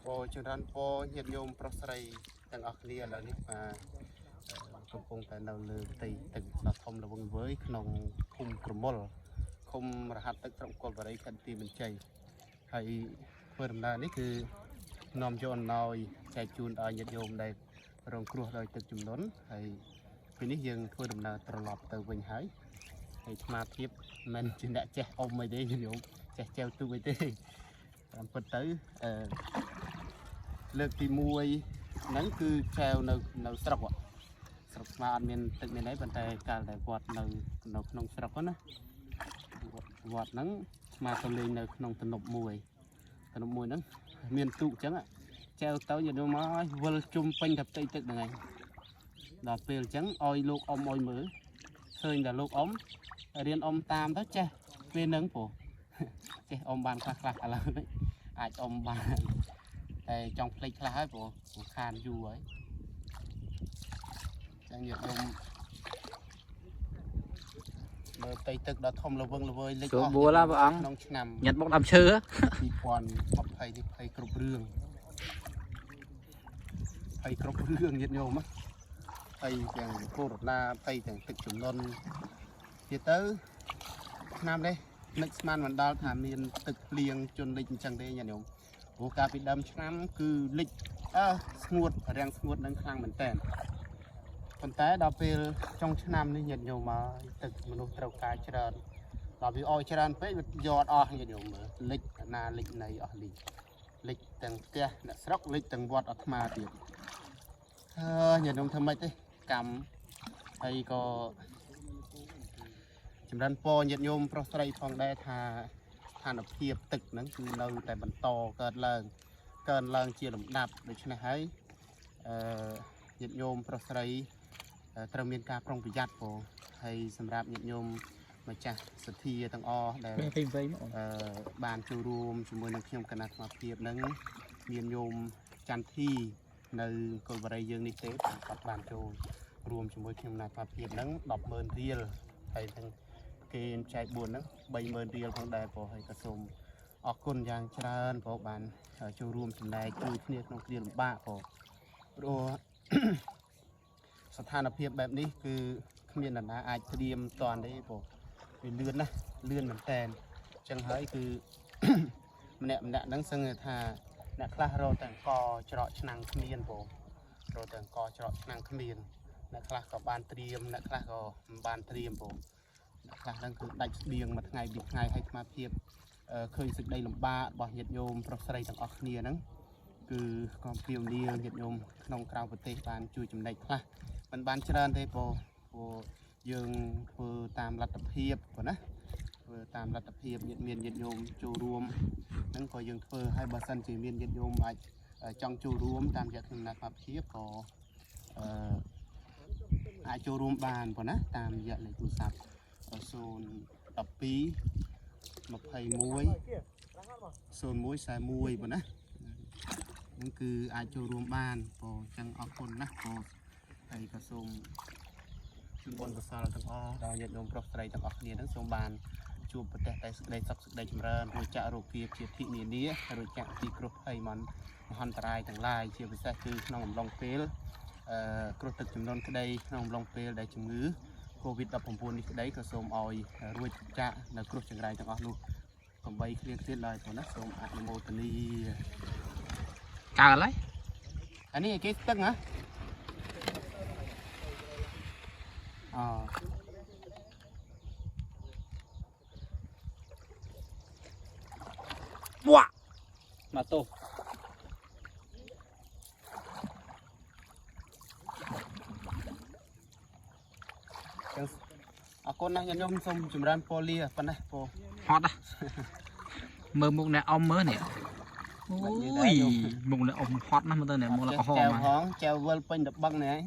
po children po nhiệt nhôm prosray tầng ở kia là đi mà công công tại nào lừa tây tầng là thông là vâng với nòng khung promol không là hạt tức trọng cột vào đấy cần tìm mình chạy hay phần làនេះគឺនាំយកអំណោយចែកជូនដល់ញាតិញោមដែលរងគ្រោះដោយទឹកជំនន់ហើយពេលនេះយើងធ្វើដំណើរត្រឡប់ទៅវិញហើយស្មារតីមិនជាអ្នកចេះអុំអីទេញាតិញោមចេះចែវទូអីទេតាមពិតទៅលើកទី1ហ្នឹងគឺចែវនៅស្រុកស្រុកស្មាអត់មានទឹកមានអីប៉ុន្តែកាលតែវត្តនៅក្នុងស្រុកណាវត្តហ្នឹងស្មាទៅលេងនៅក្នុងទំនប់មួយហ្នឹងមានទូកអញ្ចឹងចែវទៅញាតិញោមមកវិលជុំពេញតែផ្ទៃទឹកហ្នឹងឯងដល់ពេលអញ្ចឹងឲ្យលោកអ៊ំឲ្យមើលឃើញតែលោកអ៊ំរៀនអ៊ំតាមទៅចេះពេលហ្នឹងព្រោះចេះអ៊ំបានខ្លះឥឡូវនេះអាចអ៊ំបានតែចង់ភ្លេចខ្លះហើយព្រោះខានយូរហើយចឹងញាតិញោមមើលផ្ទៃទឹកដល់ធំល្វឹងល្វើយលេចអស់ក្នុងឆ្នាំញ៉ាត់មកដើមឈើ2020នេះភ័យគ្រប់រឿងញាតិញោមភ័យទាំងកូវីដភ័យទាំងទឹកជំនន់ទៀតទៅឆ្នាំនេះនឹកស្មានមិនដល់ថាមានទឹកភ្លៀងជន់លិចអញ្ចឹងទេញាតិញោមព្រោះកាលពីដើមឆ្នាំគឺលិចស្ងួតរាំងស្ងួតនឹងខ្លាំងមែនតើប៉ុន្តែដល់ពេលចុងឆ្នាំនេះញាតិញោមមកទឹកមនុស្សត្រូវការច្រើនដល់វាអោយច្រើនពេកវាយកអស់ញាតិញោមមើលលិចណាលិចនៃអស់លិចទាំងផ្ទះអ្នកស្រុកលិចទាំងវត្តអាត្មាទៀតញាតិញោមធ្វើម៉េចទេកម្មហើយក៏ចម្រើនពរញាតិញោមប្រុសស្រីផងដែរថាស្ថានភាពទឹកហ្នឹងគឺនៅតែបន្តកើតឡើងជាលំដាប់ដូច្នេះហើយញាតិញោមប្រុសស្រីត្រូវមានការប្រុងប្រយ័ត្នផងហើយសម្រាប់ញាតិញោមម្ចាស់សទ្ធាទាំងអស់ដែលបានចូលរួមជាមួយនឹងខ្ញុំគណៈស្មារតីហ្នឹងមានញោមចន្ទធីនៅកុលបរិយយើងនេះទេគាត់បានចូលរួមជាមួយខ្ញុំគណៈស្មារតីហ្នឹង 100000 រៀលហើយទាំងគេចែក4ហ្នឹង 30000 រៀលផងដែរព្រោះហើយក៏សូមអរគុណយ៉ាងច្រើនព្រោះបានចូលរួមចំណែកជួយគ្នាក្នុងគ្រាលំបាកព្រោះស្ថានភាពបែបនេះគឺគ្មាននរណាអាចត្រៀមតាន់ទេព្រោះវាលឿនណាស់លឿនមែនតើអញ្ចឹងហើយគឺម្នាក់ហ្នឹងសឹងថាអ្នកខ្លះរកតែអង្គច្រកឆ្នាំងគ្មានព្រោះរកតែអង្គច្រកឆ្នាំងគ្មានអ្នកខ្លះក៏បានត្រៀមអ្នកខ្លះក៏មិនបានត្រៀមព្រោះអ្នកខ្លះហ្នឹងគឺដាច់ស្បៀងមួយថ្ងៃពីរថ្ងៃឲ្យស្មារតីឃើញសេចក្តីលំបាករបស់ញាតិញោមប្រុសស្រីទាំងអស់គ្នាហ្នឹងគឺក៏ព្រាវនាវញាតិញោមក្នុងក្រៅប្រទេសបានជួយចំណែកខ្លះមិនបានច្រើនទេព្រោះយើងធ្វើតាមលទ្ធភាពប៉ុណ្ណាធ្វើតាមលទ្ធភាពមានញាតិញោមចូលរួមហ្នឹងក៏យើងធ្វើហើយបើសិនជាមានញាតិញោមអាចចង់ចូលរួមតាមរយៈក្នុងណាត់ភាពក៏អាចចូលរួមបានប៉ុណ្ណាតាមរយៈលេខទូរស័ព្ទ012 21 0141ប៉ុណ្ណាហ្នឹងគឺអាចចូលរួមបានព្រោះអញ្ចឹងអរគុណណាស់ព្រោះហើយក៏សូមជូនបុណ្យកុសលទាំងអស់ដល់ញាតិញោមប្រុសស្រីទាំងអស់គ្នាហ្នឹងសូមបានជួបប្រទេសតែសេចក្តីសុខសេចក្តីចម្រើនរួចចាក់រោគភាពជាធិនានារួចចាក់ពីគ្រោះភ័យមហន្តរាយទាំងឡាយជាពិសេសគឺក្នុងអំឡុងពេលគ្រោះទឹកជំនន់ក្តីក្នុងអំឡុងពេលដែលជំងឺ COVID-19 នេះក្តីក៏សូមឲ្យរួចចាក់នៅគ្រោះចង្រៃទាំងអស់នោះ8គ្លៀងទៀតឡើយព្រោះណាសូមអនុមោទនីកើហើយអានេះគេទឹកហ៎វ៉ាមកទោសអរគុណណាស់ញាតិញោមសូមចម្រើនពរលាប៉ុណ្ណេះពរហត់មើលមុខអ្នកអ៊ំមើលនេះអូយមុខអ្នកអ៊ំហត់ណាស់មើលទៅអ្នកមុខលកហមចែវហងចែវវិលពេញតបឹងនេះ